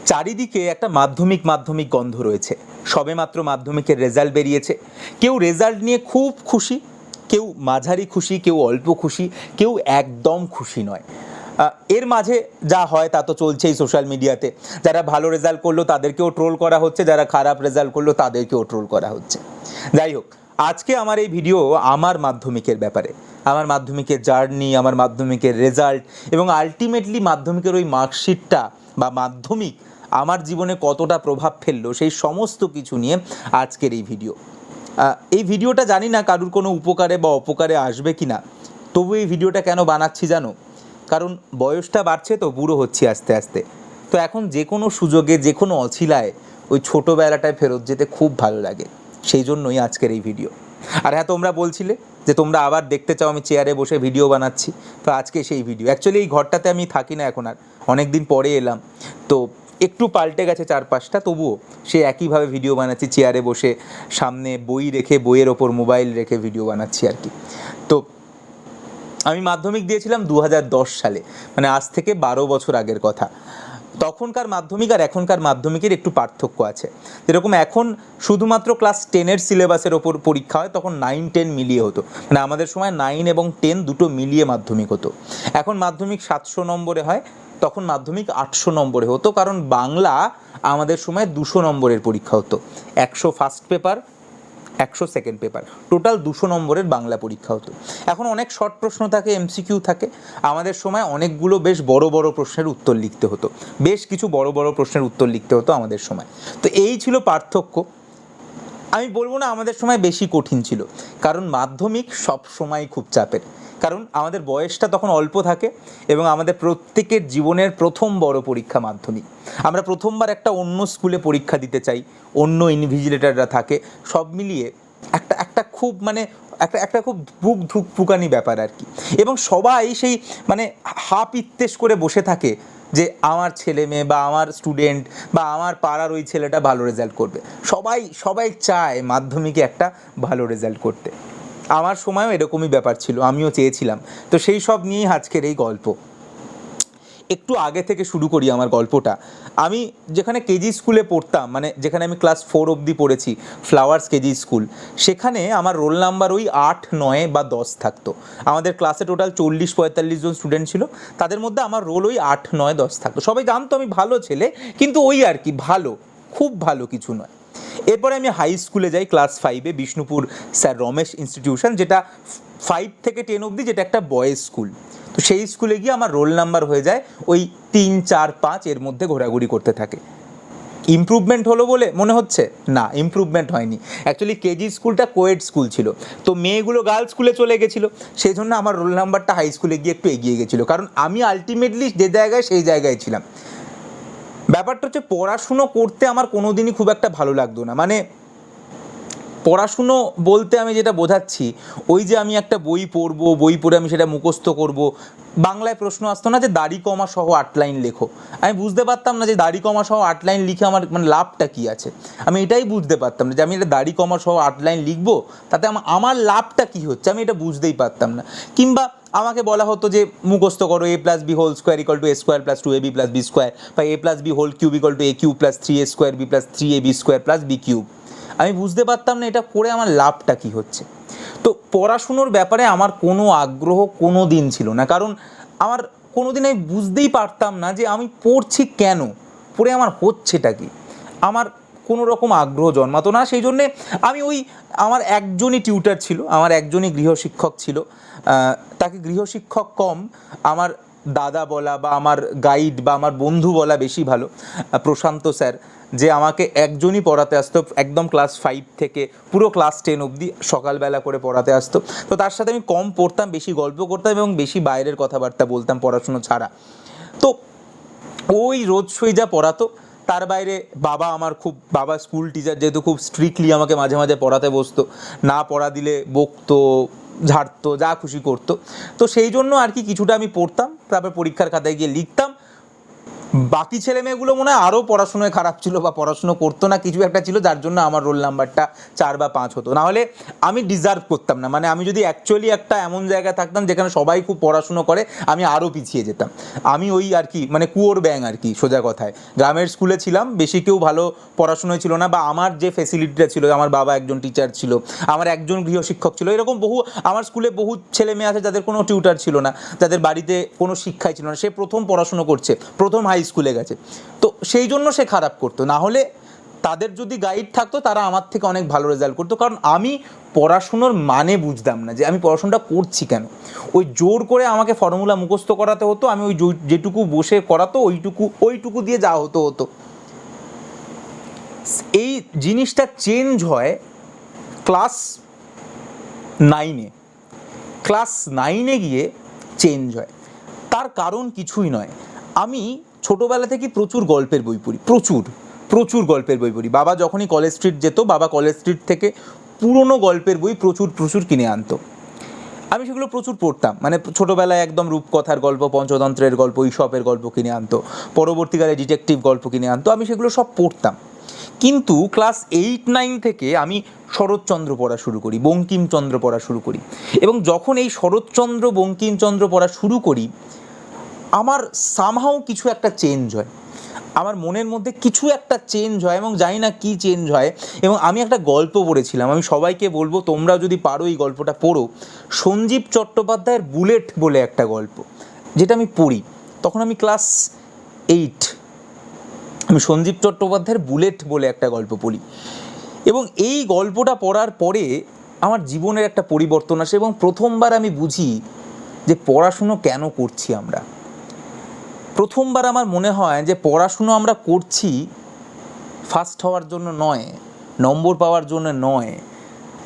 চারিদিকে একটা মাধ্যমিক গন্ধ রয়েছে। সবেমাত্র মাধ্যমিকের রেজাল্ট বেরিয়েছে। কেউ রেজাল্ট নিয়ে খুব খুশি, কেউ মাঝারি খুশি, কেউ অল্প খুশি, কেউ একদম খুশি নয়। এর মাঝে যা হয় তা তো চলছেই সোশ্যাল মিডিয়াতে। যারা ভালো রেজাল্ট করলো তাদেরকেও ট্রোল করা হচ্ছে, যারা খারাপ রেজাল্ট করলো তাদেরকেও ট্রোল করা হচ্ছে। যাই হোক, আজকে আমার এই ভিডিও আমার মাধ্যমিকের ব্যাপারে, আমার মাধ্যমিকের জার্নি, আমার মাধ্যমিকের রেজাল্ট এবং আলটিমেটলি মাধ্যমিকের ওই মার্কশিটটা বা মাধ্যমিক আমার জীবনে কতটা প্রভাব ফেললো সেই সমস্ত কিছু নিয়ে আজকের এই ভিডিও। এই ভিডিওটা জানি না কারুর কোনো উপকারে বা অপকারে আসবে কি না, তবু এই ভিডিওটা কেন বানাচ্ছি জানো? কারণ বয়সটা বাড়ছে তো, বুড়ো হচ্ছি আস্তে আস্তে। তো এখন যে কোনো সুযোগে, যে কোনো অছিলায় ওই ছোটোবেলাটায় ফেরত যেতে খুব ভালো লাগে। সেই জন্যই আজকের এই ভিডিও। আর হ্যাঁ, তোমরা বলছিলে যে তোমরা আবার দেখতে চাও আমি চেয়ারে বসে ভিডিও বানাচ্ছি, তো আজকে সেই ভিডিও। অ্যাকচুয়ালি এই ঘরটাতে আমি থাকি না এখন আর, অনেক দিন পরে এলাম, তো একটু পাল্টে গেছে চারপাশটা, তবুও সে একইভাবে ভিডিও বানাচ্ছি চেয়ারে বসে, সামনে বই রেখে, বইয়ের ওপর মোবাইল রেখে ভিডিও বানাচ্ছি আর কি। তো আমি মাধ্যমিক দিয়েছিলাম 2010 সালে, মানে আজ থেকে 12 বছর আগের কথা। তখনকার মাধ্যমিক আর এখনকার মাধ্যমিকের একটু পার্থক্য আছে। যেরকম এখন শুধুমাত্র ক্লাস 10-এর সিলেবাসের ওপর পরীক্ষা হয়, তখন 9-10 মিলিয়ে হতো। মানে আমাদের সময় 9 এবং 10 দুটো মিলিয়ে মাধ্যমিক হতো। এখন মাধ্যমিক 700 নম্বরে হয়, তখন মাধ্যমিক 800 নম্বরে হতো, কারণ বাংলা আমাদের সময় 200 নম্বরের পরীক্ষা হতো। 100 first paper, 100 second paper, total 200 নম্বরের বাংলা পরীক্ষা হতো। এখন অনেক শর্ট প্রশ্ন থাকে, এমসিকিউ থাকে। আমাদের সময় অনেকগুলো বেশ বড় বড় প্রশ্নের উত্তর লিখতে হতো, বেশ কিছু বড় বড় প্রশ্নের উত্তর লিখতে হতো আমাদের সময়। তো এই ছিল পার্থক্য। আমি বলবো না আমাদের সময় বেশি কঠিন ছিল, কারণ মাধ্যমিক সব সময় খুব চাপের। কারণ আমাদের বয়সটা তখন অল্প থাকে এবং আমাদের প্রত্যেকের জীবনের প্রথম বড় পরীক্ষা মাধ্যমিক। আমরা প্রথমবার একটা অন্য স্কুলে পরীক্ষা দিতে চাই, অন্য ইনভিজিলেটররা থাকে, সব মিলিয়ে একটা একটা খুব মানে একটা খুব বুক ধুকপুকানি ব্যাপার আর কি। এবং সবাই সেই মানে হাপ ইত্তেশ করে বসে থাকে যে আমার ছেলে মেয়ে বা আমার স্টুডেন্ট বা আমার পাড়ার ওই ছেলেটা ভালো রেজাল্ট করবে। সবাই সবাই চায় মাধ্যমিকে একটা ভালো রেজাল্ট করতে। আমার সময়ও এরকমই ব্যাপার ছিল, আমিও চেয়েছিলাম। তো সেই সব নিয়েই আজকের এই গল্প। একটু আগে থেকে শুরু করি আমার গল্পটা। আমি যেখানে কেজি স্কুলে পড়তাম, মানে যেখানে আমি ক্লাস 4 অবধি পড়েছি, ফ্লাওয়ার্স কেজি স্কুল, সেখানে আমার রোল নাম্বার ওই 8, 9 বা 10 থাকতো। আমাদের ক্লাসে টোটাল 40-45 জন স্টুডেন্ট ছিল, তাদের মধ্যে আমার রোল ওই 8, 9, 10 থাকতো। সবাই জানতো আমি ভালো ছেলে, কিন্তু ওই আর কি, ভালো, খুব ভালো কিছু নয়। এরপরে আমি হাই স্কুলে যাই ক্লাস 5-এ, বিষ্ণুপুর স্যার রমেশ ইনস্টিটিউশন, যেটা 5 থেকে 10 অবধি, যেটা একটা বয়েজ স্কুল। তো সেই স্কুলে গিয়ে আমার রোল নাম্বার হয়ে যায় ওই 3, 4, 5 এর মধ্যে ঘোরাঘুরি করতে থাকে। ইমপ্রুভমেন্ট হলো বলে মনে হচ্ছে? না, ইমপ্রুভমেন্ট হয়নি। অ্যাকচুয়ালি কেজি স্কুলটা কোয়েড স্কুল ছিল, তো মেয়েগুলো গার্লস স্কুলে চলে গেছিলো, সেই জন্য আমার রোল নাম্বারটা হাই স্কুলে গিয়ে একটু এগিয়ে গেছিলো, কারণ আমি আলটিমেটলি যে জায়গায় সেই জায়গায় ছিলাম। ব্যাপারটা হচ্ছে, পড়াশুনো করতে আমার কোনো দিনই খুব একটা ভালো লাগতো না। মানে পড়াশুনো বলতে আমি যেটা বোঝাচ্ছি, ওই যে আমি একটা বই পড়বো, বই পড়ে আমি সেটা মুখস্থ করব। বাংলায় প্রশ্ন আসতো না যে দাড়ি কমা সহ 8 লাইন লেখো, আমি বুঝতে পারতাম না যে দাড়ি কমা সহ 8 লাইন লিখে আমার মানে লাভটা কী আছে। আমি এটাই বুঝতে পারতাম না যে আমি এটা দাড়ি কমা সহ 8 লাইন লিখবো, তাতে আমার লাভটা কী হচ্ছে, আমি এটা বুঝতেই পারতাম না। কিংবা আমাকে বলা হতো যে মুখস্থ করো a+b whole square equal to a² + 2ab + b square, বা a+b whole cube equal to a³ + 3a² b + 3ab square + b³। আমি বুঝতে পারতাম না এটা করে আমার লাভটা কী হচ্ছে। তো পড়াশুনোর ব্যাপারে আমার কোনো আগ্রহ কোনো দিন ছিল না, কারণ আমার কোনো দিন আমি বুঝতেই পারতাম না যে আমি পড়ছি কেন, পড়ে আমার হচ্ছেটা কি। আমার কোনো রকম আগ্রহ জন্মাতো না। সেই জন্যে আমি ওই, আমার একজনই টিউটার ছিল, আমার একজনই গৃহশিক্ষক ছিল। তাকে গৃহশিক্ষক কম, আমার দাদা বলা বা আমার গাইড বা আমার বন্ধু বলা বেশি ভালো, প্রশান্ত স্যার, যে আমাকে একজনই পড়াতে আসতো একদম ক্লাস 5 থেকে পুরো ক্লাস 10 অবধি, সকালবেলা করে পড়াতে আসতো। তো তার সাথে আমি কম পড়তাম, বেশি গল্প করতাম এবং বেশি বাইরের কথাবার্তা বলতাম পড়াশুনো ছাড়া। তো ওই রোজই যা পড়াতো, তার বাইরে বাবা স্কুল টিচার, যেহেতু খুব স্ট্রিক্টলি আমাকে মাঝে মাঝে পড়াতে বসতো, না পড়া দিলে বকতো, ঝাড়তো, যা খুশি করতো। তো সেই জন্য আর কি কিছুটা আমি পড়তাম, তারপর পরীক্ষার খাতায় গিয়ে লিখতাম। বাকি ছেলে মেয়েগুলো মনে হয় আরও পড়াশোনায় খারাপ ছিল বা পড়াশুনো করতো না, কিছু একটা ছিল যার জন্য আমার রোল নাম্বারটা 4 বা 5 হতো, না হলে আমি ডিজার্ভ করতাম না। মানে আমি যদি অ্যাকচুয়ালি একটা এমন জায়গায় থাকতাম যেখানে সবাই খুব পড়াশুনো করে, আমি আরও পিছিয়ে যেতাম। আমি ওই আর কি মানে কুয়োর ব্যাঙ আর কি, সোজা কথায়। গ্রামের স্কুলে ছিলাম, বেশি কেউ ভালো পড়াশুনোয় ছিল না, বা আমার যে ফেসিলিটিটা ছিল, আমার বাবা একজন টিচার ছিল, আমার একজন গৃহশিক্ষক ছিল, এরকম বহু আমার স্কুলে বহু ছেলে মেয়ে আছে যাদের কোনো টিউটার ছিল না, যাদের বাড়িতে কোনো শিক্ষাই ছিল না, সে প্রথম পড়াশুনো করছে, প্রথম হাই স্কুলে গেছে, তো সেই জন্য সে খারাপ করতো। না হলে তাদের যদি গাইড থাকতো তারা আমার থেকে অনেক ভালো রেজাল্ট করতো, কারণ আমি পড়াশুনোর মানে বুঝতাম না, যে আমি পড়াশোনাটা করছি কেন। ওই জোর করে আমাকে ফর্মুলা মুখস্থ করাতে হতো, আমি ওই যেটুকু বসে করাতো ওইটুকু দিয়ে যা হতো। এই জিনিসটা চেঞ্জ হয় ক্লাস 9-এ। ক্লাস 9-এ গিয়ে চেঞ্জ হয়। তার কারণ কিছুই নয়, আমি ছোটোবেলা থেকে প্রচুর গল্পের বই পড়ি, প্রচুর গল্পের বই পড়ি। বাবা যখনই কলেজ স্ট্রিট যেত, বাবা কলেজ স্ট্রিট থেকে পুরনো গল্পের বই প্রচুর কিনে আনতো। আমি সেগুলো প্রচুর পড়তাম, মানে ছোটোবেলায় একদম রূপকথার গল্প, পঞ্চতন্ত্রের গল্প, ঈশপের গল্প কিনে আনতো, পরবর্তীকালে ডিটেকটিভ গল্প কিনে আনতো, আমি সেগুলো সব পড়তাম। কিন্তু ক্লাস 8-9 থেকে আমি শরৎচন্দ্র পড়া শুরু করি, বঙ্কিমচন্দ্র পড়া শুরু করি, এবং যখন এই শরৎচন্দ্র বঙ্কিমচন্দ্র পড়া শুরু করি, আমার সামহাও কিছু একটা চেঞ্জ হয়, আমার মনের মধ্যে কিছু একটা চেঞ্জ হয়, এবং জানি না কী চেঞ্জ হয়। এবং আমি একটা গল্প পড়েছিলাম, আমি সবাইকে বলবো তোমরাও যদি পারো এই গল্পটা পড়ো। সঞ্জীব চট্টোপাধ্যায়ের বুলেট বলে একটা গল্প, যেটা আমি পড়ি, তখন আমি ক্লাস 8। আমি সঞ্জীব চট্টোপাধ্যায়ের বুলেট বলে একটা গল্প পড়ি, এবং এই গল্পটা পড়ার পরে আমার জীবনের একটা পরিবর্তন আসে, এবং প্রথমবার আমি বুঝি যে পড়াশুনো কেন করছি আমরা। প্রথমবার আমার মনে হয় যে পড়াশুনো আমরা করছি ফার্স্ট হওয়ার জন্য নয়, নম্বর পাওয়ার জন্য নয়।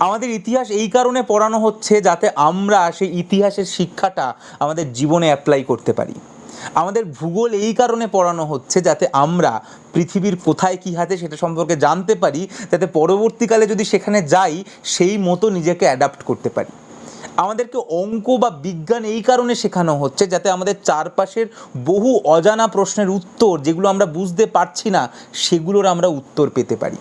আমাদের ইতিহাস এই কারণে পড়ানো হচ্ছে যাতে আমরা সেই ইতিহাসের শিক্ষাটা আমাদের জীবনে অ্যাপ্লাই করতে পারি। আমাদের ভূগোল এই কারণে পড়ানো হচ্ছে যাতে আমরা পৃথিবীর কোথায় কী আছে সেটা সম্পর্কে জানতে পারি, যাতে পরবর্তীকালে যদি সেখানে যাই সেই মতো নিজেকে অ্যাডাপ্ট করতে পারি। আমাদেরকে অঙ্ক বা বিজ্ঞান এই কারণে শেখানো হচ্ছে যাতে আমাদের চারপাশের বহু অজানা প্রশ্নের উত্তর, যেগুলো আমরা বুঝতে পারছি না, সেগুলোর আমরা উত্তর পেতে পারি।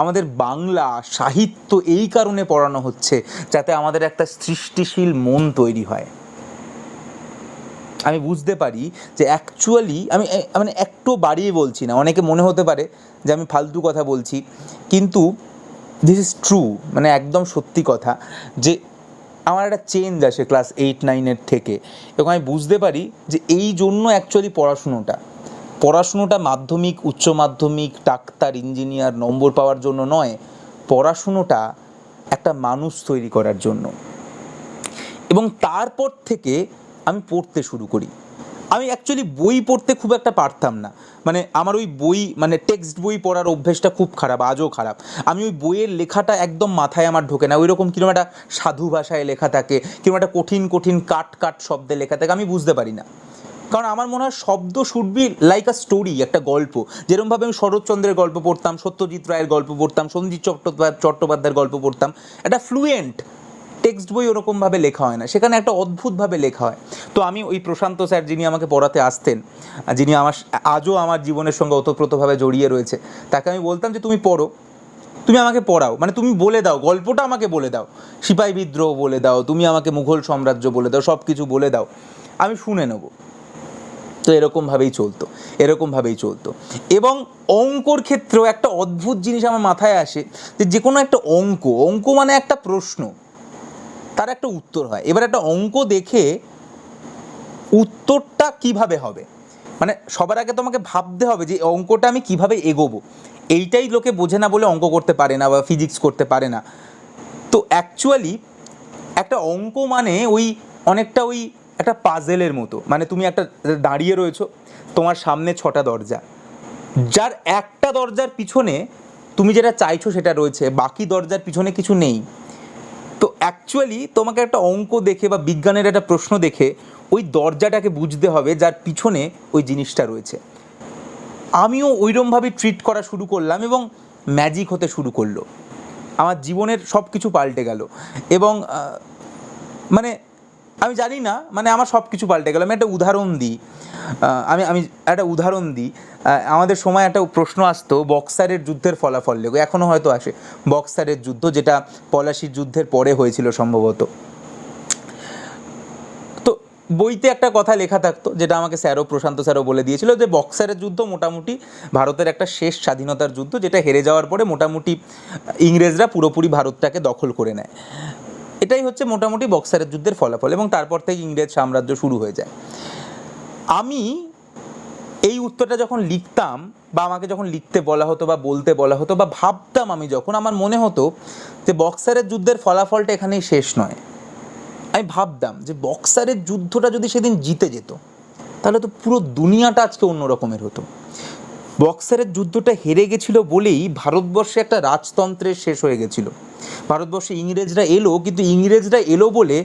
আমাদের বাংলা সাহিত্য এই কারণে পড়ানো হচ্ছে যাতে আমাদের একটা সৃষ্টিশীল মন তৈরি হয়। আমি বুঝতে পারি যে অ্যাকচুয়ালি আমি মানে একটু বাড়িয়ে বলছি না, অনেকে মনে হতে পারে যে আমি ফালতু কথা বলছি, কিন্তু দিস ইজ ট্রু, মানে একদম সত্যি কথা, যে আমার একটা চেঞ্জ আসে ক্লাস 8-9-এর থেকে, এবং আমি বুঝতে পারি যে এই জন্য অ্যাকচুয়ালি পড়াশুনোটা মাধ্যমিক, উচ্চ মাধ্যমিক, ডাক্তার, ইঞ্জিনিয়ার নম্বর পাওয়ার জন্য নয়, পড়াশুনোটা একটা মানুষ তৈরি করার জন্য। এবং তারপর থেকে আমি পড়তে শুরু করি। আমি অ্যাকচুয়ালি বই পড়তে খুব একটা পারতাম না, মানে আমার ওই বই মানে টেক্সট বই পড়ার অভ্যেসটা খুব খারাপ, আজও খারাপ। আমি ওই বইয়ের লেখাটা একদম মাথায় আমার ঢোকে না, ওই রকম কিরকম একটা সাধু ভাষায় লেখা থাকে, কিরকম একটা কঠিন কাট শব্দে লেখা থাকে, আমি বুঝতে পারি না। কারণ আমার মনে হয় শব্দ should be like a story, একটা গল্প। যেরকমভাবে আমি শরৎচন্দ্রের গল্প পড়তাম, সত্যজিৎ রায়ের গল্প পড়তাম, সঞ্জীব চট্টোপাধ্যায়ের গল্প পড়তাম, একটা ফ্লুয়েন্ট টেক্সট বই ওরকমভাবে লেখা হয় না, সেখানে একটা অদ্ভুতভাবে লেখা হয়। তো আমি ওই প্রশান্ত স্যার, যিনি আমাকে পড়াতে আসতেন, যিনি আজও আমার জীবনের সঙ্গে ওতপ্রোতভাবে জড়িয়ে রয়েছে, তাকে আমি বলতাম যে তুমি পড়ো, তুমি আমাকে পড়াও, মানে তুমি বলে দাও, গল্পটা আমাকে বলে দাও, সিপাহী বিদ্রোহ বলে দাও, তুমি আমাকে মুঘল সাম্রাজ্য বলে দাও, সব কিছু বলে দাও, আমি শুনে নেব। তো এরকমভাবেই চলতো। এবং অঙ্কর ক্ষেত্রেও একটা অদ্ভুত জিনিস আমার মাথায় আসে, যে কোনো একটা অঙ্ক মানে একটা প্রশ্ন, তার একটা উত্তর হয়। এবার একটা অঙ্ক দেখে উত্তরটা কিভাবে হবে, মানে সবার আগে তোমাকে ভাবতে হবে যে অঙ্কটা আমি কিভাবে এগোবো। এইটাই লোকে বোঝে না বলে অঙ্ক করতে পারে না বা ফিজিক্স করতে পারে না। তো অ্যাকচুয়ালি একটা অঙ্ক মানে অনেকটা একটা পাজেলের মতো, মানে তুমি একটা দাঁড়িয়ে রয়েছো, তোমার সামনে 6টা দরজা, যার একটা দরজার পিছনে তুমি যেটা চাইছো সেটা রয়েছে, বাকি দরজার পিছনে কিছু নেই। তো অ্যাকচুয়ালি তোমাকে একটা অঙ্ক দেখে বা বিজ্ঞানের একটা প্রশ্ন দেখে ওই দরজাটাকে বুঝতে হবে যার পিছনে ওই জিনিসটা রয়েছে। আমিও ওইরকমভাবে ট্রিট করা শুরু করলাম, এবং ম্যাজিক হতে শুরু করলো, আমার জীবনের সব কিছু পাল্টে গেল। এবং মানে আমি জানি না, মানে আমার সব কিছু পাল্টে গেল। আমি একটা উদাহরণ দিই, আমি একটা উদাহরণ দিই। আমাদের সময় একটা প্রশ্ন আসতো, বক্সারের যুদ্ধের ফলাফল লেখো। এখনও হয়তো আসে, বক্সারের যুদ্ধ, যেটা পলাশির যুদ্ধের পরে হয়েছিল সম্ভবত। তো বইতে একটা কথা লেখা থাকতো, যেটা আমাকে প্রশান্ত স্যারও বলে দিয়েছিল, যে বক্সারের যুদ্ধ মোটামুটি ভারতের একটা শেষ স্বাধীনতার যুদ্ধ, যেটা হেরে যাওয়ার পরে মোটামুটি ইংরেজরা পুরোপুরি ভারতটাকে দখল করে নেয়। এটাই হচ্ছে মোটামুটি বক্সারের যুদ্ধের ফলাফল, এবং তারপর থেকে ইংরেজ সাম্রাজ্য শুরু হয়ে যায়। আমি এই উত্তরটা যখন লিখতাম, বা আমাকে যখন লিখতে বলা হতো বা বলতে বলা হতো, বা ভাবতাম আমি যখন, আমার মনে হতো যে বক্সারের যুদ্ধের ফলাফলটা এখানেই শেষ নয়। আমি ভাবতাম যে বক্সারের যুদ্ধটা যদি সেদিন জিতে যেত, তাহলে তো পুরো দুনিয়াটা আজকে অন্য রকমের হতো। বক্সারের যুদ্ধটা হেরে গেছিল বলেই ভারতবর্ষে একটা রাজতন্ত্রের শেষ হয়ে গেছিল। ভারতবর্ষে ইংরেজরা এলো, কিন্তু ইংরেজরা এলো বলে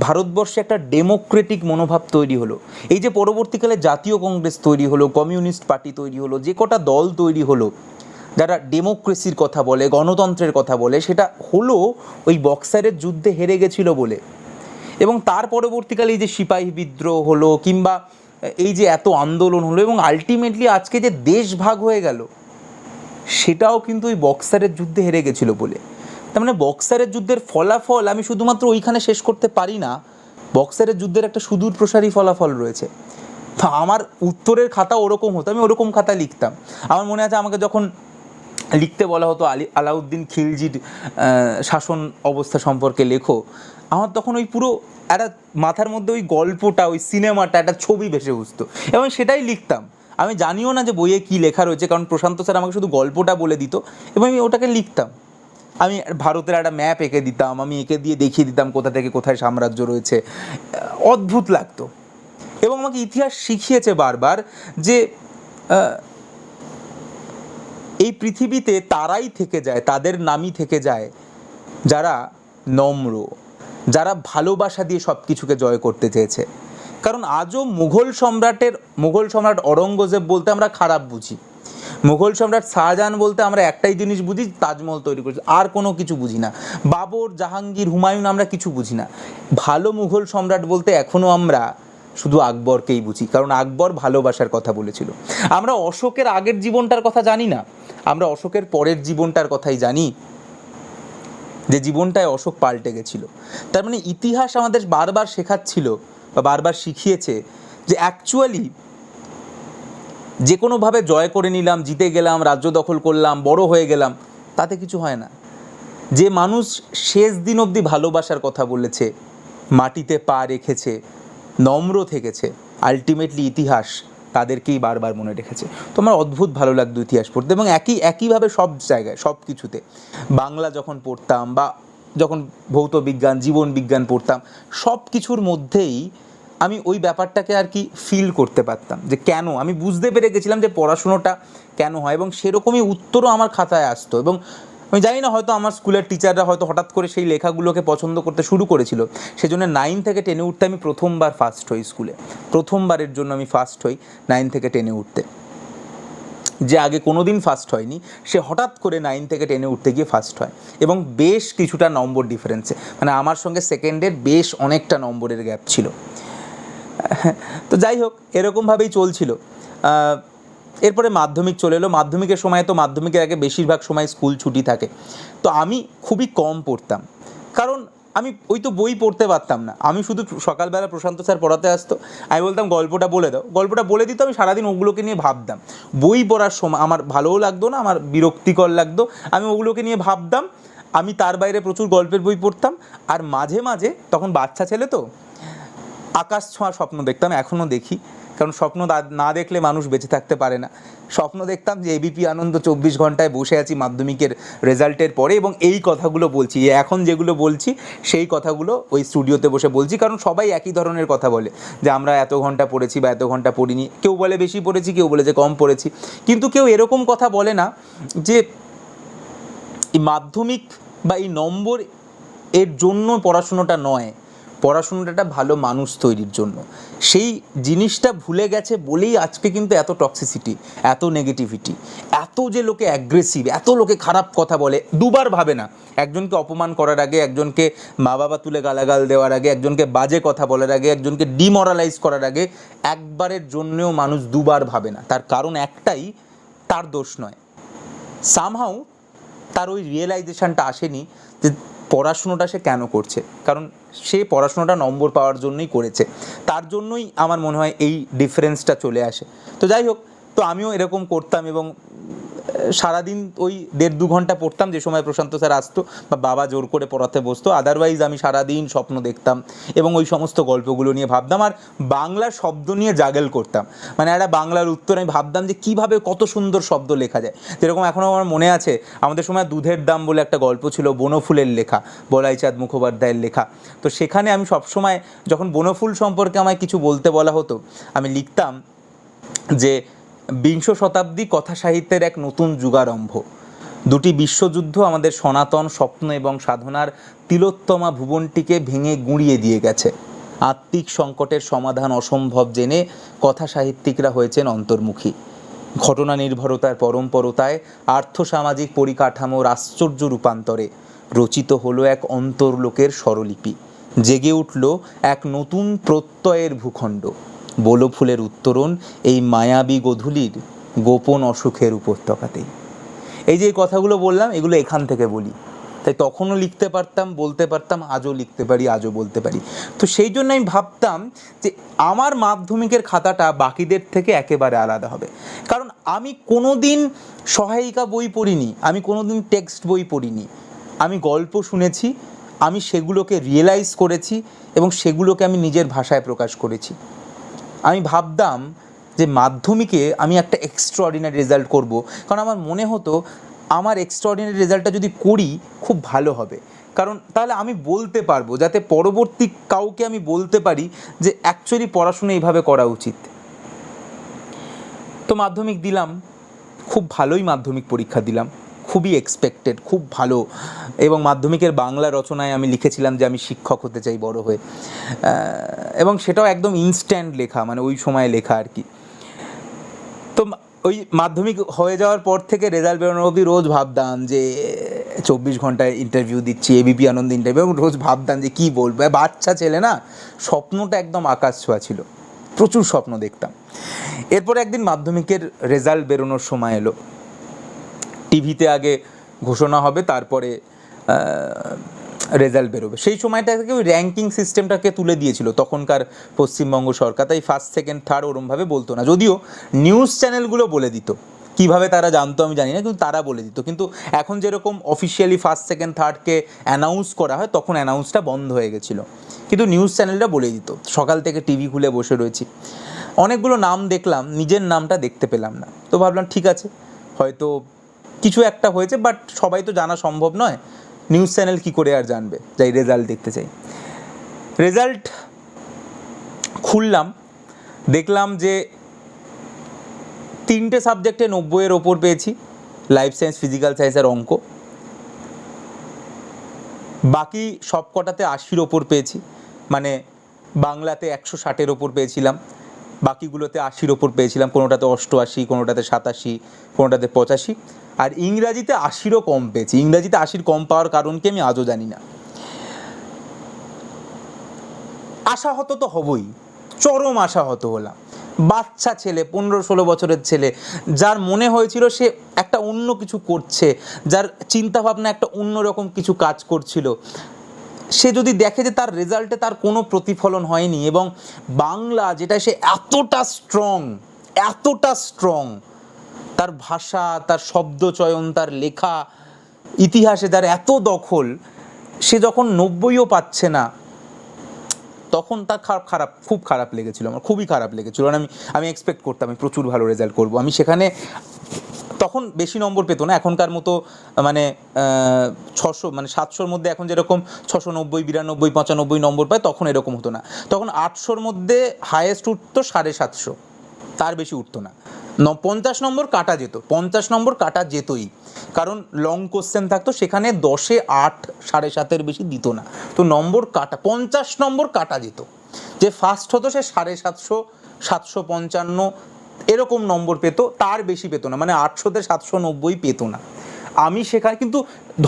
ভারতবর্ষে একটা ডেমোক্রেটিক মনোভাব তৈরি হলো। এই যে পরবর্তীকালে জাতীয় কংগ্রেস তৈরি হলো, কমিউনিস্ট পার্টি তৈরি হলো, যে কটা দল তৈরি হলো যারা ডেমোক্রেসির কথা বলে, গণতন্ত্রের কথা বলে, সেটা হলো ওই বক্সারের যুদ্ধে হেরে গেছিল বলে। এবং তার পরবর্তীকালে এই যে সিপাহী বিদ্রোহ হলো, কিংবা এই যে এত আন্দোলন হলো, এবং আলটিমেটলি আজকে যে দেশ ভাগ হয়ে গেল, সেটাও কিন্তু ওই বক্সারের যুদ্ধে হেরে গেছিল বলে। তার মানে বক্সারের যুদ্ধের ফলাফল আমি শুধুমাত্র ওইখানে শেষ করতে পারি না, বক্সারের যুদ্ধের একটা সুদূর প্রসারী ফলাফল রয়েছে। তো আমার উত্তরের খাতা ওরকম হতো, আমি ওরকম খাতা লিখতাম। আমার মনে আছে, আমাকে যখন লিখতে বলা হতো আলাউদ্দিন খিলজির শাসন অবস্থা সম্পর্কে লেখো, আমার তখন ওই পুরো একটা মাথার মধ্যে ওই গল্পটা, ওই সিনেমাটা, একটা ছবি ভেসে উঠতো, এবং সেটাই লিখতাম। আমি জানিও না যে বইয়ে কী লেখা রয়েছে, কারণ প্রশান্ত স্যার আমাকে শুধু গল্পটা বলে দিত, এবং আমি ওটাকে লিখতাম। আমি ভারতের একটা ম্যাপ এঁকে দিতাম, আমি এঁকে দিয়ে দেখিয়ে দিতাম কোথা থেকে কোথায় সাম্রাজ্য রয়েছে। অদ্ভুত লাগতো। এবং আমাকে ইতিহাস শিখিয়েছে বারবার যে এই পৃথিবীতে তারাই থেকে যায়, তাদের নামই থেকে যায় যারা নম্র, যারা ভালোবাসা দিয়ে সব কিছুকে জয় করতে চেয়েছে। কারণ আজও মুঘল সম্রাট অরঙ্গজেব বলতে আমরা খারাপ বুঝি, মুঘল সম্রাট শাহজাহান বলতে আমরা একটাই জিনিস বুঝি, তাজমহল তৈরি করেছে, আর কোনো কিছু বুঝি না। বাবর, জাহাঙ্গীর, হুমায়ুন আমরা কিছু বুঝি না। ভালো মুঘল সম্রাট বলতে এখনও আমরা শুধু আকবরকেই বুঝি, কারণ আকবর ভালোবাসার কথা বলেছিল। আমরা অশোকের আগের জীবনটার কথা জানি না, আমরা অশোকের পরের জীবনটার কথাই জানি, যে জীবনটায় অশোক পাল্টে গেছিল। তার মানে ইতিহাস আমাদের বারবার শেখাচ্ছিল বা বারবার শিখিয়েছে যে অ্যাকচুয়ালি যে কোনোভাবে জয় করে নিলাম, জিতে গেলাম, রাজ্য দখল করলাম, বড় হয়ে গেলাম, তাতে কিছু হয় না। যে মানুষ শেষ দিন অবধি ভালোবাসার কথা বলেছে, মাটিতে পা রেখেছে, নম্র থেকেছে, আলটিমেটলি ইতিহাস তাদেরকেই বারবার মনে রেখেছে। তো আমার অদ্ভুত ভালো লাগতো ইতিহাস পড়তে, এবং একইভাবে সব জায়গায়, সব কিছুতে, বাংলা যখন পড়তাম বা যখন ভৌত বিজ্ঞান, জীবন বিজ্ঞান পড়তাম, সব কিছুর মধ্যেই আমি ওই ব্যাপারটাকে আর কি ফিল করতে পারতাম, যে কেন, আমি বুঝতে পেরে গেছিলাম যে পড়াশুনোটা কেন হয়, এবং সেরকমই উত্তরও আমার খাতায় আসতো। এবং আমি জানি না, হয়তো আমার স্কুলের টিচাররা হয়তো হঠাৎ করে সেই লেখাগুলোকে পছন্দ করতে শুরু করেছিল, সেজন্য 9 থেকে 10-এ উঠতে আমি প্রথমবার ফার্স্ট হই স্কুলে, প্রথমবারের জন্য আমি ফার্স্ট হই 9 থেকে 10-এ উঠতে। যে আগে কোনো দিন ফার্স্ট হয়নি, সে হঠাৎ করে 9 থেকে 10-এ উঠতে গিয়ে ফার্স্ট হয়, এবং বেশ কিছুটা নম্বর ডিফারেন্সে, মানে আমার সঙ্গে সেকেন্ডের বেশ অনেকটা নম্বরের গ্যাপ ছিল। তো যাই হোক, এরকমভাবেই চলছিল। এরপরে মাধ্যমিক চলে এলো। মাধ্যমিকের সময়, তো মাধ্যমিকের আগে বেশিরভাগ সময় স্কুল ছুটি থাকে, তো আমি খুবই কম পড়তাম, কারণ আমি ওই তো বই পড়তে পারতাম না। আমি শুধু সকালবেলা প্রশান্ত স্যার পড়াতে আসতো, আমি বলতাম গল্পটা বলে দাও, গল্পটা বলে দিত, আমি সারাদিন ওগুলোকে নিয়ে ভাবতাম। বই পড়ার সময় আমার ভালোও লাগতো না, আমার বিরক্তিকর লাগতো, আমি ওগুলোকে নিয়ে ভাবতাম। আমি তার বাইরে প্রচুর গল্পের বই পড়তাম, আর মাঝে মাঝে, তখন বাচ্চা ছেলে তো, আকাশ ছোঁয়ার স্বপ্ন দেখতাম, এখনও দেখি, কারণ স্বপ্ন না দেখলে মানুষ বেঁচে থাকতে পারে না। স্বপ্ন দেখতাম যে এবিপি আনন্দ 24 ঘন্টায় বসে আছি মাধ্যমিকের রেজাল্টের পরে, এবং এই কথাগুলো বলছি, এখন যেগুলো বলছি সেই কথাগুলো ওই স্টুডিওতে বসে বলছি, কারণ সবাই একই ধরনের কথা বলে, যে আমরা এত ঘন্টা পড়েছি বা এত ঘন্টা পড়িনি। কেউ বলে বেশি পড়েছি, কেউ বলে যে কম পড়েছি, কিন্তু কেউ এরকম কথা বলে না যে এই মাধ্যমিক বা এই নম্বর এর জন্য পড়াশুনোটা নয়, পড়াশুনোটা একটা ভালো মানুষ তৈরির জন্য। সেই জিনিসটা ভুলে গেছে বলেই আজকে কিন্তু এত টক্সিসিটি, এত নেগেটিভিটি, এত যে লোকে অ্যাগ্রেসিভ, এত লোকে খারাপ কথা বলে, দুবার ভাবে না। একজনকে অপমান করার আগে, একজনকে মা বাবা তুলে গালাগাল দেওয়ার আগে, একজনকে বাজে কথা বলার আগে, একজনকে ডিমোরালাইজ করার আগে একবারের জন্যও মানুষ দুবার ভাবে না। তার কারণ একটাই, তার দোষ নয়। সামহাউ তার ওই রিয়েলাইজেশনটা আসেনি যে পড়াশুনোটা সে কেন করছে, কারণ সে পড়াশোনাটা নম্বর পাওয়ার জন্যই করেছে। তার জন্যই আমার মনে হয় এই ডিফারেন্সটা চলে আসে। তো যাই হোক, তো আমিও এরকম করতাম এবং সারাদিন ওই 1.5-2 ঘন্টা পড়তাম, যে সময় প্রশান্ত স্যার আসতো বা বাবা জোর করে পড়াতে বসতো। আদারওয়াইজ আমি সারাদিন স্বপ্ন দেখতাম এবং ওই সমস্ত গল্পগুলো নিয়ে ভাবতাম, আর বাংলার শব্দ নিয়ে জাগেল করতাম। মানে একটা বাংলার উত্তর আমি ভাবতাম যে কীভাবে কত সুন্দর শব্দ লেখা যায়। যেরকম এখনও আমার মনে আছে, আমাদের সময় দুধের দাম বলে একটা গল্প ছিল, বনফুলের লেখা, বলাইচাঁদ মুখোপাধ্যায়ের লেখা। তো সেখানে আমি সবসময় যখন বনফুল সম্পর্কে আমায় কিছু বলতে বলা হতো, আমি লিখতাম যে 20 শতাব্দী কথা সাহিত্যের এক নতুন যুগারম্ভ। দুটি বিশ্বযুদ্ধ আমাদের সনাতন স্বপ্ন এবং সাধনার তিলোত্তমা ভুবনটিকে ভেঙে গুঁড়িয়ে দিয়ে গেছে। আত্মিক সংকটের সমাধান অসম্ভব জেনে কথা সাহিত্যিকরা হয়েছেন অন্তর্মুখী। ঘটনা নির্ভরতার পরম্পরতায় আর্থসামাজিক পরিকাঠামোর আশ্চর্য রূপান্তরে রচিত হলো এক অন্তর্লোকের স্বরলিপি। জেগে উঠল এক নতুন প্রত্যয়ের ভূখণ্ড। বোলো ফুলের উত্তরণ এই মায়াবী গোধূলির গোপন অসুখের উপত্যকাতেই। এই যে কথাগুলো বললাম, এগুলো এখান থেকে বলি। তাই তখনও লিখতে পারতাম, বলতে পারতাম, আজও লিখতে পারি, আজও বলতে পারি। তো সেই জন্য আমি ভাবতাম যে আমার মাধ্যমিকের খাতাটা বাকিদের থেকে একেবারে আলাদা হবে। কারণ আমি কোনো দিন সহায়িকা বই পড়িনি, আমি কোনো দিন টেক্সট বই পড়িনি। আমি গল্প শুনেছি, আমি সেগুলোকে রিয়েলাইজ করেছি এবং সেগুলোকে আমি নিজের ভাষায় প্রকাশ করেছি। আমি ভাবতাম যে মাধ্যমিকে আমি একটা এক্সট্রাঅর্ডিনারি রেজাল্ট করব, কারণ আমার মনে হতো আমার এক্সট্রাঅর্ডিনারি রেজাল্টটা যদি করি খুব ভালো হবে। কারণ তাহলে আমি বলতে পারবো, যাতে পরবর্তী কাউকে আমি বলতে পারি যে অ্যাকচুয়ালি পড়াশোনা এইভাবে করা উচিত। তো মাধ্যমিক দিলাম, খুব ভালোই মাধ্যমিক পরীক্ষা দিলাম, খুবই এক্সপেক্টেড, খুব ভালো। এবং মাধ্যমিকের বাংলা রচনায় আমি লিখেছিলাম যে আমি শিক্ষক হতে চাই বড় হয়ে, এবং সেটাও একদম ইনস্ট্যান্ট লেখা, মানে ওই সময় লেখা আর কি। তো ওই মাধ্যমিক হয়ে যাওয়ার পর থেকে রেজাল্ট বেরোনো অবধি রোজ ভাবতাম যে 24 ঘন্টায় ইন্টারভিউ দিচ্ছি, এবিপি আনন্দ ইন্টারভিউ, এবং রোজ ভাবতাম যে কী বলবো। বাচ্চা ছেলে না, স্বপ্নটা একদম আকাশ ছোঁয়া ছিল, প্রচুর স্বপ্ন দেখতাম। এরপরে একদিন মাধ্যমিকের রেজাল্ট বেরোনোর সময় এলো। টিভিতে আগে ঘোষণা হবে, তারপরে রেজাল্ট বেরোবে। সেই সময়টা থেকে ওই র্যাঙ্কিং সিস্টেমটাকে তুলে দিয়েছিল তখনকার পশ্চিমবঙ্গ সরকার। তাই ফার্স্ট সেকেন্ড থার্ড ওরমভাবে বলতো না, যদিও নিউজ চ্যানেলগুলো বলে দিত। কীভাবে তারা জানতো আমি জানি না, কিন্তু তারা বলে দিত। কিন্তু এখন যেরকম অফিসিয়ালি ফার্স্ট সেকেন্ড থার্ডকে অ্যানাউন্স করা হয়, তখন অ্যানাউন্সটা বন্ধ হয়ে গেছিলো, কিন্তু নিউজ চ্যানেলটা বলে দিত। সকাল থেকে টিভি খুলে বসে রয়েছি, অনেকগুলো নাম দেখলাম, নিজের নামটা দেখতে পেলাম না। তো ভাবলাম ঠিক আছে, হয়তো কিছু একটা হয়েছে, বাট সবাই তো জানা সম্ভব নয়, নিউজ চ্যানেল কী করে আর জানবে, যাই রেজাল্ট দেখতে চাই। রেজাল্ট খুললাম, দেখলাম যে 3টে সাবজেক্টে 90-এর ওপর পেয়েছি, লাইফ সায়েন্স, ফিজিক্যাল সায়েন্স আর অঙ্ক। বাকি সব কটাতে 80-র ওপর পেয়েছি, মানে বাংলাতে 160-এর ওপর পেয়েছিলাম, বাকিগুলোতে 80-র ওপর পেয়েছিলাম, কোনোটাতে 88, কোনোটাতে 87, কোনোটাতে 85, আর ইংরাজিতে 80-রও কম পেয়েছি। ইংরাজিতে 80-র কম পাওয়ার কারণ কি আমি আজও জানি না। আশাহত তো হবই, চরম আশাহত হলাম। বাচ্চা ছেলে, 15-16 বছরের ছেলে, যার মনে হয়েছিল সে একটা অন্য কিছু করছে, যার চিন্তাভাবনা একটা অন্যরকম কিছু কাজ করছিল, সে যদি দেখে যে তার রেজাল্টে তার কোনো প্রতিফলন হয়নি, এবং বাংলা যেটা সে এতটা স্ট্রং, তার ভাষা, তার শব্দচয়ন, তার লেখা, ইতিহাসে যার এত দখল, সে যখন 90ও পাচ্ছে না, তখন তার খুব খারাপ লেগেছিল, আমার খুবই খারাপ লেগেছিল। আমি এক্সপেক্ট করতাম আমি প্রচুর ভালো রেজাল্ট করব। আমি সেখানে তখন বেশি নম্বর পেতো না এখনকার মতো, মানে 600, মানে 700-র মধ্যে এখন যেরকম 690, 92, 95 নম্বর পায়, তখন এরকম হতো না। তখন 800-র মধ্যে হায়েস্ট উঠতো 750, তার বেশি উঠতো না। 50 নম্বর কাটা যেত, 50 নম্বর কাটা যেতই, কারণ লং কোশ্চেন থাকতো, সেখানে 10-এ 8, 7.5-এর বেশি দিত না। তো নম্বর কাটা, 50 নম্বর কাটা যেত। যে ফার্স্ট হতো সে 750, 755, এরকম নম্বর পেতো, তার বেশি পেতো না, মানে 800-তে 790 পেতো না। আমি সেখানে কিন্তু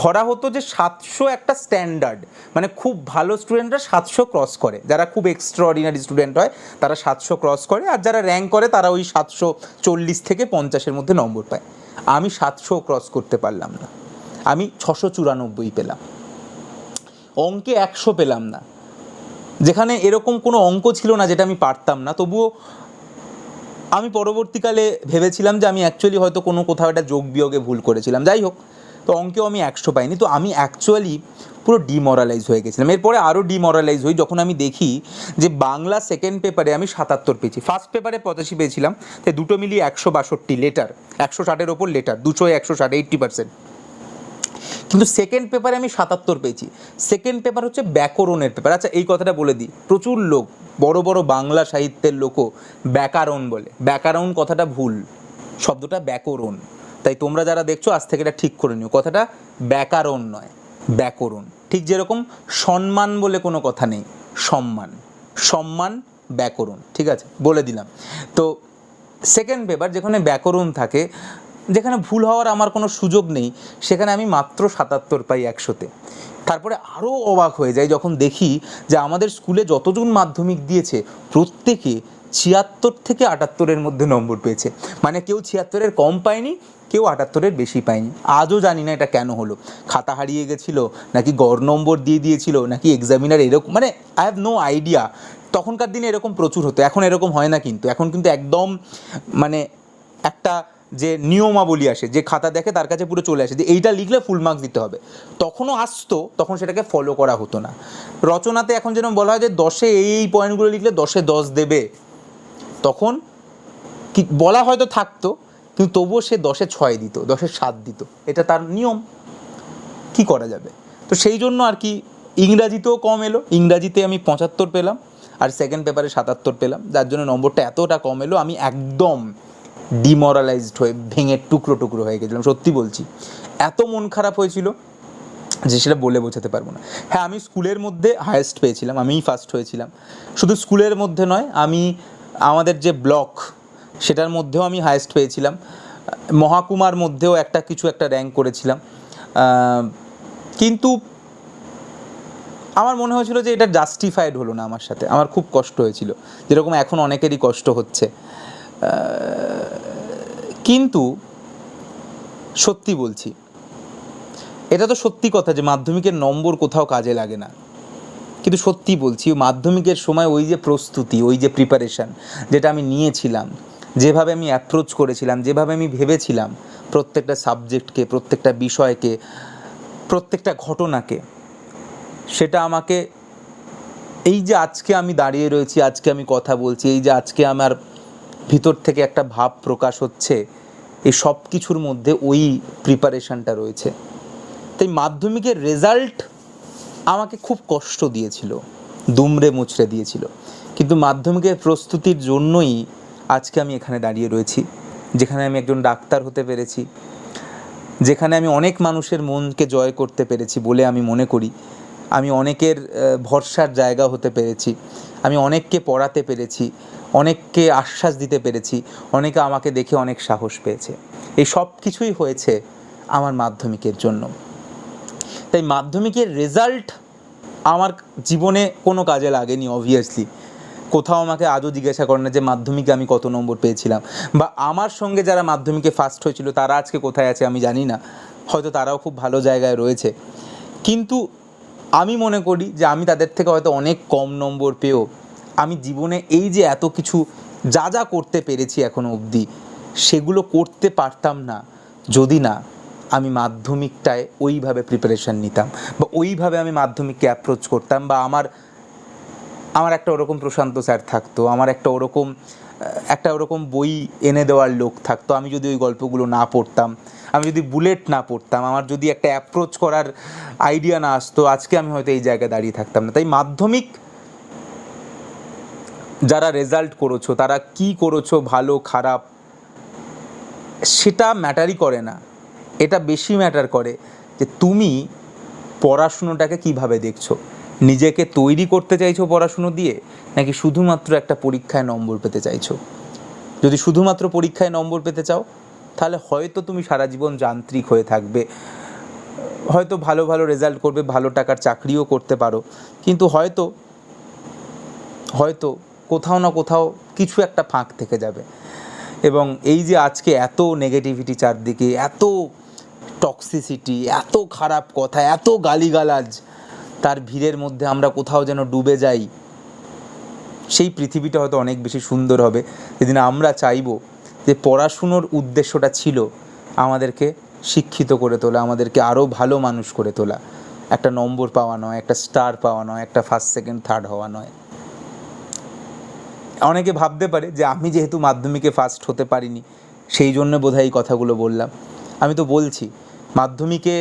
ধরা হতো যে 700 একটা স্ট্যান্ডার্ড, মানে খুব ভালো স্টুডেন্টরা 700 ক্রস করে, যারা খুব এক্সট্রাঅর্ডিনারি স্টুডেন্ট হয় তারা 700 ক্রস করে, আর যারা র্যাঙ্ক করে তারা ওই 740 থেকে 50-এর মধ্যে নম্বর পায়। আমি 700 ক্রস করতে পারলাম না, আমি 694 পেলাম, অঙ্কে 100 পেলাম না, যেখানে এরকম কোনো অঙ্ক ছিল না যেটা আমি পারতাম না। তবুও আমি পরবর্তীকালে ভেবেছিলাম যে আমি অ্যাকচুয়ালি হয়তো কোনো কোথাও একটা যোগ বিয়োগে ভুল করেছিলাম, যাই হোক, তো অঙ্কেও আমি 100 পাইনি। তো আমি অ্যাকচুয়ালি পুরো ডিমোরালাইজ হয়ে গেছিলাম। এরপরে আরও ডিমোরালাইজ হই যখন আমি দেখি যে বাংলা সেকেন্ড পেপারে আমি 77 পেয়েছি, ফার্স্ট পেপারে 85 পেয়েছিলাম, তাই দুটো মিলিয়ে 162 লেটার, 160-এর ওপর লেটার, 160 80%। কিন্তু সেকেন্ড পেপারে আমি 77 পেয়েছি। সেকেন্ড পেপার হচ্ছে ব্যাকরণের পেপার। আচ্ছা, এই কথাটা বলে দিই, প্রচুর লোক, বড় বড় বাংলা সাহিত্যের লোকও ব্যাকরণ বলে। ব্যাকরণ কথাটা ভুল, শব্দটা ব্যাকরণ। তাই তোমরা যারা দেখছো আজ থেকে এটা ঠিক করে নিও, কথাটা ব্যাকরণ নয়, ব্যাকরণ। ঠিক যেরকম সম্মান বলে কোনো কথা নেই, সম্মান, সম্মান ব্যাকরণ, ঠিক আছে, বলে দিলাম। তো সেকেন্ড পেপার যেখানে ব্যাকরণ থাকে, যেখানে ভুল হওয়ার আমার কোনো সুযোগ নেই, সেখানে আমি মাত্র 77 পাই 100-তে। তারপরে আরও অবাক হয়ে যাই যখন দেখি যে আমাদের স্কুলে যতজন মাধ্যমিক দিয়েছে প্রত্যেকে 76 থেকে 78-এর মধ্যে নম্বর পেয়েছে। মানে কেউ 76-এর কম পায়নি, কেউ 78-এর বেশি পায়নি। আজও জানি না এটা কেন হলো, খাতা হারিয়ে গেছিলো নাকি গড় নম্বর দিয়ে দিয়েছিল নাকি এক্সামিনার এরকম, মানে আই হ্যাভ নো আইডিয়া। তখনকার দিনে এরকম প্রচুর হতো, এখন এরকম হয় না। কিন্তু এখন কিন্তু একদম মানে একটা যে নিয়মাবলী আসে, যে খাতা দেখে তার কাছে পুরো চলে আসে যে এইটা লিখলে ফুল মার্কস দিতে হবে। তখনও আসতো, তখন সেটাকে ফলো করা হতো না। রচনাতে এখন যেরকম বলা হয় যে 10-এ এই পয়েন্টগুলো লিখলে 10-এ 10 দেবে, তখন কি বলা হয়তো থাকতো, কিন্তু তবুও সে 10-এ 6 দিত, 10-এ 7 দিত, এটা তার নিয়ম, কি করা যাবে। তো সেই জন্য আর কি ইংরাজিতেও কম এলো, ইংরাজিতে আমি 75 পেলাম, আর সেকেন্ড পেপারে 77 পেলাম, যার জন্য নম্বরটা এতটা কম এলো। আমি একদম ডিমোরালাইজড হয়ে ভেঙে টুকরো টুকরো হয়ে গেছিলাম, সত্যি বলছি। এত মন খারাপ হয়েছিল যে সেটা বলে বোঝাতে পারবো না। হ্যাঁ, আমি স্কুলের মধ্যে হায়েস্ট পেয়েছিলাম, আমিই ফার্স্ট হয়েছিলাম। শুধু স্কুলের মধ্যে নয়, আমি আমাদের যে ব্লক সেটার মধ্যেও আমি হায়েস্ট পেয়েছিলাম, মহাকুমার মধ্যেও কিছু একটা র্যাঙ্ক করেছিলাম। কিন্তু আমার মনে হয়েছিল যে এটা জাস্টিফাইড হলো না আমার সাথে, আমার খুব কষ্ট হয়েছিল, যেরকম এখন অনেকেরই কষ্ট হচ্ছে। কিন্তু সত্যি বলছি, এটা তো সত্যি কথা যে মাধ্যমিকের নম্বর কোথাও কাজে লাগে না, কিন্তু সত্যি বলছি মাধ্যমিকের সময় ওই যে প্রস্তুতি, ওই যে প্রিপারেশান যেটা আমি নিয়েছিলাম, যেভাবে আমি অ্যাপ্রোচ করেছিলাম, যেভাবে আমি ভেবেছিলাম প্রত্যেকটা সাবজেক্টকে, প্রত্যেকটা বিষয়কে, প্রত্যেকটা ঘটনাকে, সেটা আমাকে এই যে আজকে আমি দাঁড়িয়ে রয়েছি, আজকে আমি কথা বলছি, এই যে আজকে আমার ভিতর থেকে একটা ভাব প্রকাশ হচ্ছে, এই সব কিছুর মধ্যে ওই প্রিপারেশানটা রয়েছে। তাই মাধ্যমিকের রেজাল্ট আমাকে খুব কষ্ট দিয়েছিল, দুমড়ে মুচড়ে দিয়েছিল, কিন্তু মাধ্যমিকের প্রস্তুতির জন্যই আজকে আমি এখানে দাঁড়িয়ে রয়েছি, যেখানে আমি একজন ডাক্তার হতে পেরেছি, যেখানে আমি অনেক মানুষের মনকে জয় করতে পেরেছি বলে আমি মনে করি। আমি অনেকের ভরসার জায়গা হতে পেরেছি, আমি অনেককে পড়াতে পেরেছি, অনেককে আশ্বাস দিতে পেরেছি, অনেকে আমাকে দেখে অনেক সাহস পেয়েছে। এই সব কিছুই হয়েছে আমার মাধ্যমিকের জন্য। তাই মাধ্যমিকের রেজাল্ট আমার জীবনে কোনো কাজে লাগেনি অবভিয়াসলি। কোথাও আমাকে আজও জিজ্ঞাসা করে না যে মাধ্যমিকে আমি কত নম্বর পেয়েছিলাম, বা আমার সঙ্গে যারা মাধ্যমিকে ফার্স্ট হয়েছিল তারা আজকে কোথায় আছে আমি জানি না, হয়তো তারাও খুব ভালো জায়গায় রয়েছে। কিন্তু আমি মনে করি যে আমি তাদের থেকে হয়তো অনেক কম নম্বর পেয়েও আমি জীবনে এই যে এত কিছু যা যা করতে পেরেছি এখনও অবধি, সেগুলো করতে পারতাম না যদি না আমি মাধ্যমিকটায় ওইভাবে প্রিপারেশান নিতাম, বা ওইভাবে আমি মাধ্যমিককে অ্যাপ্রোচ করতাম, বা আমার একটা ওরকম প্রশান্ত স্যার থাকতো, আমার একটা ওরকম বই এনে দেওয়ার লোক থাকতো। আমি যদি ওই গল্পগুলো না পড়তাম, আমি যদি বুলেট না পড়তাম, আমার যদি একটা অ্যাপ্রোচ করার আইডিয়া না আসতো, আজকে আমি হয়তো এই জায়গায় দাঁড়িয়ে থাকতাম না। তাই মাধ্যমিক যারা রেজাল্ট করেছো, তারা কি করেছো, ভালো খারাপ, সেটা ম্যাটারই করে না। এটা বেশি ম্যাটার করে যে তুমি পড়াশুনোটাকে কিভাবে দেখছো, নিজেকে তৈরি করতে চাইছো পড়াশুনো দিয়ে, নাকি শুধুমাত্র একটা পরীক্ষায় নম্বর পেতে চাইছো। যদি শুধুমাত্র পরীক্ষায় নম্বর পেতে চাও তাহলে হয়তো তুমি সারা জীবন যান্ত্রিক হয়ে থাকবে, হয়তো ভালো ভালো রেজাল্ট করবে, ভালো টাকার চাকরিও করতে পারো, কিন্তু হয়তো কোথাও না কোথাও কিছু একটা ফাঁক থেকে যাবে। এবং এই যে আজকে এত নেগেটিভিটি চারদিকে, এত টক্সিসিটি, এত খারাপ কথা, এত গালিগালাজ, তার ভিড়ের মধ্যে আমরা কোথাও যেন ডুবে যাই। সেই পৃথিবীটা হয়তো অনেক বেশি সুন্দর হবে যেদিন আমরা চাইবো যে পড়াশুনোর উদ্দেশ্যটা ছিল আমাদেরকে শিক্ষিত করে তোলা, আমাদেরকে আরও ভালো মানুষ করে তোলা, একটা নম্বর পাওয়া নয়, একটা স্টার পাওয়া নয়, একটা ফার্স্ট সেকেন্ড থার্ড হওয়া নয়। অনেকে ভাবতে পারে যে আমি যেহেতু মাধ্যমিকে ফার্স্ট হতে পারিনি সেই জন্য বোধহয় এই কথাগুলো বললাম। আমি তো বলছি মাধ্যমিকে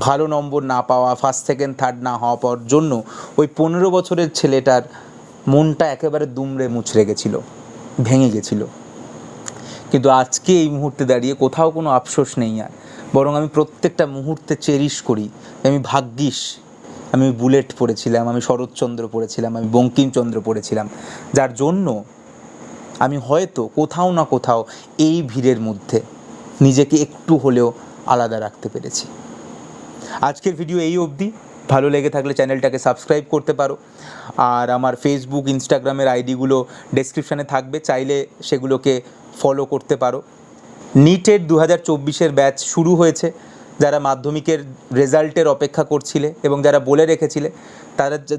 ভালো নম্বর না পাওয়া, ফার্স্ট সেকেন্ড থার্ড না হওয়া পাওয়ার জন্য ওই 15 বছরের ছেলেটার মনটা একেবারে দুমড়ে মুচড়ে গেছিলো, ভেঙে গেছিলো। কিন্তু আজকে এই মুহূর্তে দাঁড়িয়ে কোথাও কোনো আফসোস নেই আর, বরং আমি প্রত্যেকটা মুহূর্তে চেরিশ করি। আমি ভাগ্যিস আমি বুলেট পড়েছিলাম, আমি শরৎচন্দ্র পড়েছিলাম, আমি বঙ্কিমচন্দ্র পড়েছিলাম, যার জন্য আমি হয়তো কোথাও না কোথাও এই ভিড়ের মধ্যে নিজেকে একটু হলেও আলাদা রাখতে পেরেছি। আজকের ভিডিও এই অবধি। ভালো লেগে থাকলে চ্যানেলটাকে সাবস্ক্রাইব করতে পারো, আর আমার ফেসবুক ইনস্টাগ্রামের আইডিগুলো ডেসক্রিপশানে থাকবে, চাইলে সেগুলোকে ফলো করতে পারো। নিটের 2024-এর ব্যাচ শুরু হয়েছে। যারা মাধ্যমিকের রেজাল্টের অপেক্ষা করছিলে এবং যারা বলে রেখেছিলে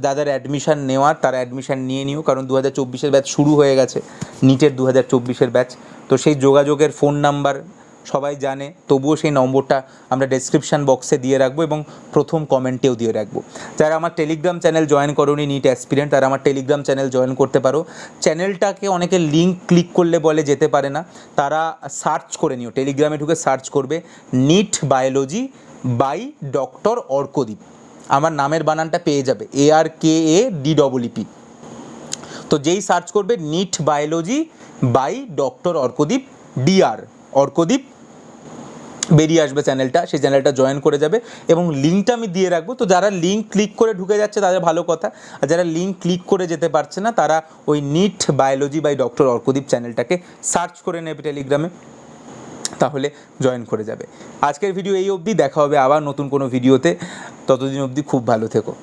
যাদের অ্যাডমিশান নেওয়ার, তারা অ্যাডমিশান নিয়ে নিও, কারণ 2024-এর ব্যাচ শুরু হয়ে গেছে, নিটের 2024-এর ব্যাচ। তো সেই যোগাযোগের ফোন নাম্বার সবাই জানে, তবুও সেই নম্বরটা আমরা ডেসক্রিপশান বক্সে দিয়ে রাখবো এবং প্রথম কমেন্টেও দিয়ে রাখবো। যারা আমার টেলিগ্রাম চ্যানেল জয়েন করোনি নিট অ্যাসপিরেন্ট, তারা আমার টেলিগ্রাম চ্যানেল জয়েন করতে পারো। চ্যানেলটাকে অনেকে লিঙ্ক ক্লিক করলে বলে যেতে পারে না, তারা সার্চ করে নিও, টেলিগ্রামে ঢুকে সার্চ করবে NEET biology by doctor Arkadip. আমার নামের বানানটা পেয়ে যাবে, ARKADEEP। তো যেই সার্চ করবে NEET biology by doctor Arkadip, DR Arkadip, বেরিয়ে আসবে চ্যানেলটা, সেই চ্যানেলটা জয়েন করে যাবে এবং লিঙ্কটা আমি দিয়ে রাখবো। তো যারা লিঙ্ক ক্লিক করে ঢুকে যাচ্ছে তাদের ভালো কথা, আর যারা লিঙ্ক ক্লিক করে যেতে পারছে না তারা ওই NEET biology by doctor Arkadip চ্যানেলটাকে সার্চ করে নেবে টেলিগ্রামে, তাহলে জয়েন করে যাবে। আজকের ভিডিও এই অবধি, দেখা হবে আবার নতুন কোনো ভিডিওতে। ততদিন অবধি খুব ভালো থেকো।